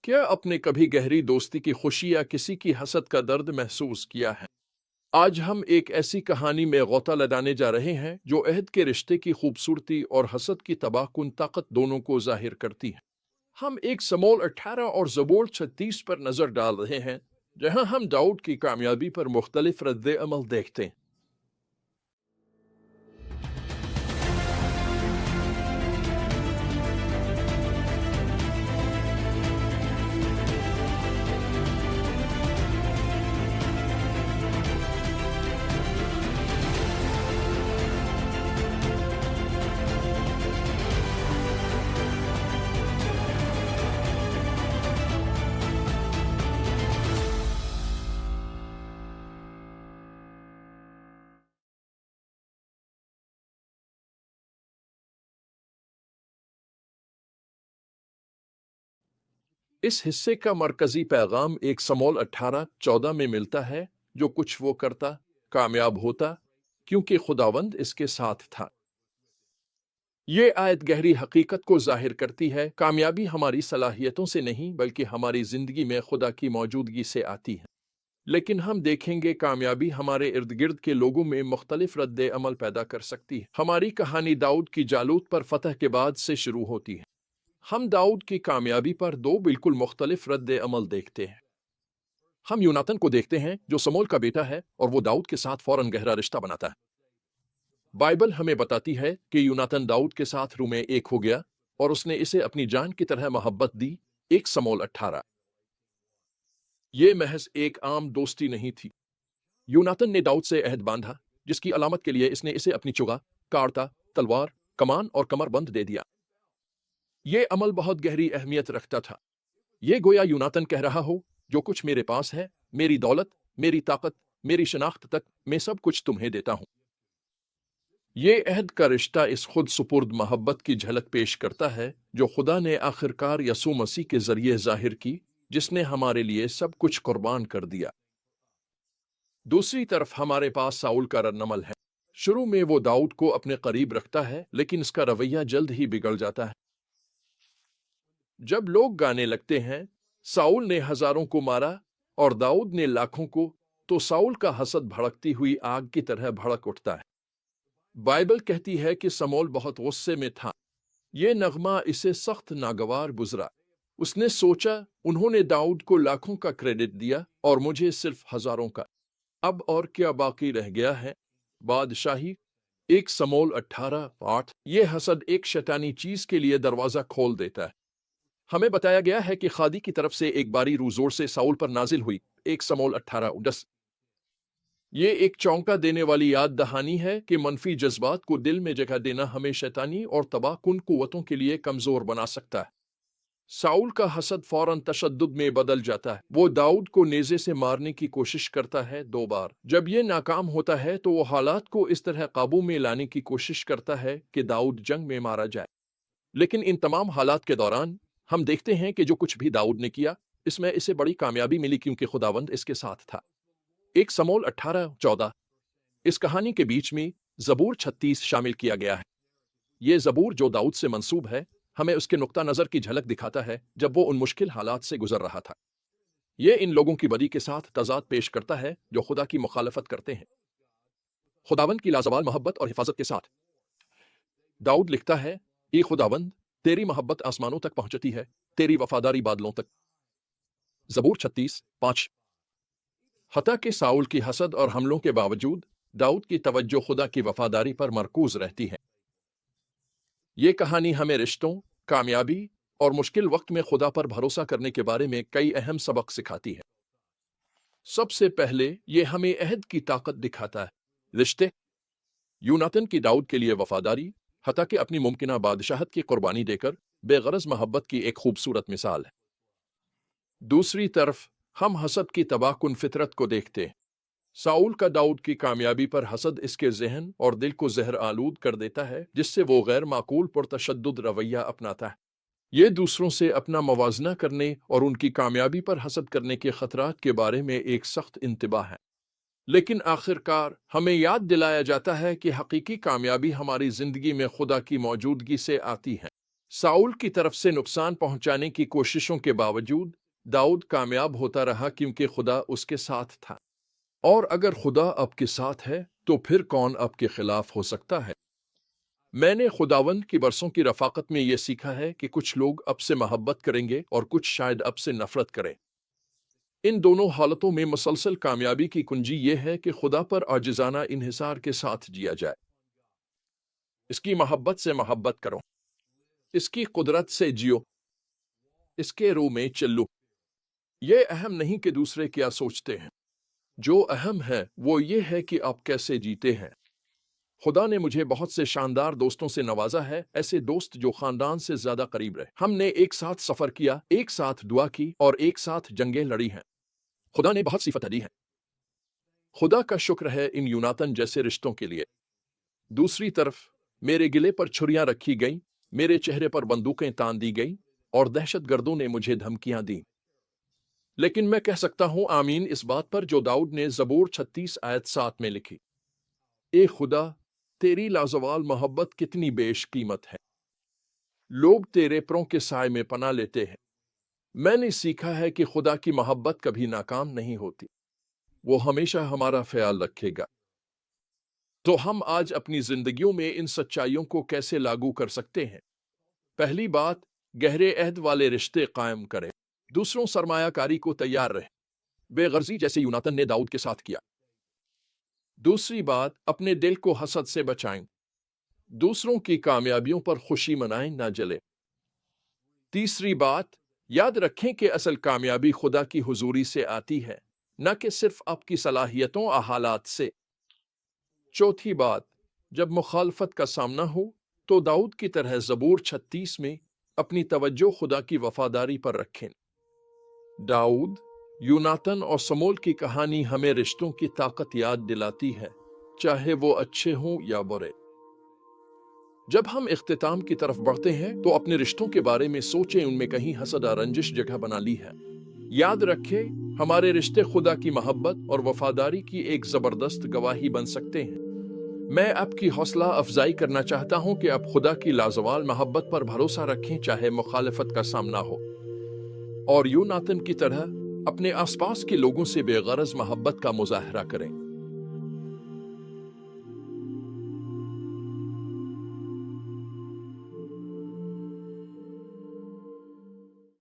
क्या आपने कभी गहरी दोस्ती की खुशी या किसी की हसद का दर्द महसूस किया है? आज हम एक ऐसी कहानी में गौता लगाने जा रहे हैं जो अहद के रिश्ते की खूबसूरती और हसद की तबाहकुन ताकत दोनों को जाहिर करती है। हम एक समूल 18 और ज़बूर 36 पर नजर डाल रहे हैं, जहां हम दाऊद की कामयाबी पर मुख्तलिफ रद्द अमल देखते हैं। इस हिस्से का मरकजी पैगाम एक समूल 18-14 में मिलता है, जो कुछ वो करता, कामयाब होता, क्योंकि खुदावंद इसके साथ था। ये आयत गहरी हकीकत को जाहिर करती है, कामयाबी हमारी सलाहियतों से नहीं बल्कि हमारी जिंदगी में खुदा की मौजूदगी से आती है। लेकिन हम देखेंगे कामयाबी हमारे इर्द गिर्द के लोगों में मुख्तलिफ रद्द अमल पैदा कर सकती है। हमारी कहानी दाऊद की जालूत पर फतह के बाद से शुरू होती है। हम दाऊद की कामयाबी पर दो बिल्कुल मुख्तलिफ रद्द अमल देखते हैं। हम यूनातन को देखते हैं जो समूल का बेटा है और वो दाऊद के साथ फौरन गहरा रिश्ता बनाता है। बाइबल हमें बताती है कि यूनातन दाऊद के साथ रूह में एक हो गया और उसने इसे अपनी जान की तरह मोहब्बत दी। एक समूल 18। ये महज एक आम दोस्ती नहीं थी। यूनातन ने दाऊद से अहद बांधा, जिसकी अलामत के लिए इसने इसे अपनी चुगा, कारता, तलवार, कमान और कमरबंद दे दिया। ये अमल बहुत गहरी अहमियत रखता था। ये गोया यूनातन कह रहा हो, जो कुछ मेरे पास है, मेरी दौलत, मेरी ताकत, मेरी शनाख्त तक, मैं सब कुछ तुम्हें देता हूं। ये अहद का रिश्ता इस खुद सुपुर्द मोहब्बत की झलक पेश करता है जो खुदा ने आखिरकार यसू मसीह के जरिए जाहिर की, जिसने हमारे लिए सब कुछ कुर्बान कर दिया। दूसरी तरफ हमारे पास साउल का रद्दअमल है। शुरू में वो दाऊद को अपने करीब रखता है, लेकिन इसका रवैया जल्द ही बिगड़ जाता है। जब लोग गाने लगते हैं, साउल ने हजारों को मारा और दाऊद ने लाखों को, तो साउल का हसद भड़कती हुई आग की तरह भड़क उठता है। बाइबल कहती है कि समूल बहुत गुस्से में था। ये नगमा इसे सख्त नागवार गुजरा। उसने सोचा, उन्होंने दाऊद को लाखों का क्रेडिट दिया और मुझे सिर्फ हजारों का। अब और क्या बाकी रह गया है? बादशाही। एक समूल 18:8। ये हसद एक शैतानी चीज के लिए दरवाजा खोल देता है। हमें बताया गया है कि खादी की तरफ से एक बारी रूह जोर से साउल पर नाजिल हुई। एक समूल 18:10। ये एक चौंका देने वाली याद दहानी है कि मनफी जज्बात को दिल में जगह देना हमें शैतानी और तबाहकुन कुव्वतों के लिए कमजोर बना सकता है। साउल का हसद फौरन तशद्दुद में बदल जाता है। वो दाऊद को नेज़े से मारने की कोशिश करता है 2 बार। जब ये नाकाम होता है तो वो हालात को इस तरह काबू में लाने की कोशिश करता है कि दाऊद जंग में मारा जाए। लेकिन इन तमाम हालात के दौरान हम देखते हैं कि जो कुछ भी दाऊद ने किया, इसमें इसे बड़ी कामयाबी मिली क्योंकि खुदावंद इसके साथ था। एक समूल 18:14। इस कहानी के बीच में ज़बूर 36 शामिल किया गया है। ये ज़बूर जो दाऊद से मंसूब है, हमें उसके नुक्ता नज़र की झलक दिखाता है जब वो उन मुश्किल हालात से गुजर रहा था। ये इन लोगों की बदी के साथ तज़ाद पेश करता है जो खुदा की मुखालफत करते हैं। खुदावंद की लाजवाल मोहब्बत और हिफाजत के साथ दाऊद लिखता है, ए खुदावंद, तेरी मोहब्बत आसमानों तक पहुंचती है, तेरी वफादारी बादलों तक। ज़बूर 36:5। हता के साउल की हसद और हमलों के बावजूद दाऊद की तवज्जो खुदा की वफादारी पर मरकूज रहती है। ये कहानी हमें रिश्तों, कामयाबी और मुश्किल वक्त में खुदा पर भरोसा करने के बारे में कई अहम सबक सिखाती है। सबसे पहले ये हमें अहद की ताकत दिखाता है। रिश्ते। यूनातन की दाऊद के लिए वफादारी, हता के अपनी मुमकिना बादशाहत की कुर्बानी देकर बेगरज मोहब्बत की एक खूबसूरत मिसाल है। दूसरी तरफ हम हसद की तबाहकुन फितरत को देखते हैं। साउल का दाऊद की कामयाबी पर हसद इसके जहन और दिल को जहर आलूद कर देता है, जिससे वो गैर माकूल पुरतशद्दुद रवैया अपनाता है। ये दूसरों से अपना मवाजना करने और उनकी कामयाबी पर हसद करने के खतरात के बारे में एक सख्त इंतबाह है। लेकिन आखिरकार हमें याद दिलाया जाता है कि हकीकी कामयाबी हमारी जिंदगी में खुदा की मौजूदगी से आती है। साउल की तरफ से नुकसान पहुंचाने की कोशिशों के बावजूद दाऊद कामयाब होता रहा क्योंकि खुदा उसके साथ था। और अगर खुदा आपके साथ है तो फिर कौन आपके खिलाफ हो सकता है। मैंने खुदावंद की बरसों की रफाकत में यह सीखा है कि कुछ लोग अब से मोहब्बत करेंगे और कुछ शायद अब से नफरत करें। इन दोनों हालतों में मुसलसल कामयाबी की कुंजी यह है कि खुदा पर आजिजाना इन्हिसार के साथ जिया जाए। इसकी मोहब्बत से मोहब्बत करो, इसकी कुदरत से जियो, इसके रूह में चलो। ये अहम नहीं कि दूसरे क्या सोचते हैं, जो अहम है वो ये है कि आप कैसे जीते हैं। खुदा ने मुझे बहुत से शानदार दोस्तों से नवाजा है, ऐसे दोस्त जो खानदान से ज्यादा करीब रहे। हमने एक साथ सफर किया, एक साथ दुआ की और एक साथ जंगें लड़ी हैं। खुदा ने बहुत सी फतह दी है। खुदा का शुक्र है इन यूनातन जैसे रिश्तों के लिए। दूसरी तरफ मेरे गिले पर छुरियां रखी गईं, मेरे चेहरे पर बंदूकें तान दी गईं और दहशतगर्दों ने मुझे धमकियां दी। लेकिन मैं कह सकता हूं आमीन इस बात पर जो दाऊद ने ज़बूर 36 आयत 7 में लिखी, ए खुदा तेरी लाजवाल मोहब्बत कितनी बेशकीमत है। लोग तेरे परों के साए में पनाह लेते हैं। मैंने सीखा है कि खुदा की मोहब्बत कभी नाकाम नहीं होती, वो हमेशा हमारा ख्याल रखेगा। तो हम आज अपनी जिंदगियों में इन सच्चाइयों को कैसे लागू कर सकते हैं? पहली बात, गहरे अहद वाले रिश्ते कायम करें। दूसरों सरमायाकारी को तैयार रहे, बेगर्जी जैसे यूनातन ने दाऊद के साथ किया। दूसरी बात, अपने दिल को हसद से बचाएं। दूसरों की कामयाबियों पर खुशी मनाएं, ना जले। तीसरी बात, याद रखें कि असल कामयाबी खुदा की हुजूरी से आती है, न कि सिर्फ आपकी सलाहियतों और हालात से। चौथी बात, जब मुखालफत का सामना हो तो दाऊद की तरह ज़बूर 36 में अपनी तवज्जो खुदा की वफादारी पर रखें। दाऊद, यूनातन और समोल की कहानी हमें रिश्तों की ताकत याद दिलाती है, चाहे वो अच्छे हों या बुरे। जब हम इख्तिताम की तरफ बढ़ते हैं तो अपने रिश्तों के बारे में सोचें, उनमें कहीं हसद और रंजिश जगह बना ली है। याद रखें, हमारे रिश्ते खुदा की मोहब्बत और वफादारी की एक जबरदस्त गवाही बन सकते हैं। मैं आपकी हौसला अफजाई करना चाहता हूं कि आप खुदा की लाजवाल मोहब्बत पर भरोसा रखें, चाहे मुखालफत का सामना हो। और यूनातन की तरह अपने आसपास के लोगों से बेगरज मोहब्बत का मुजाहरा करें।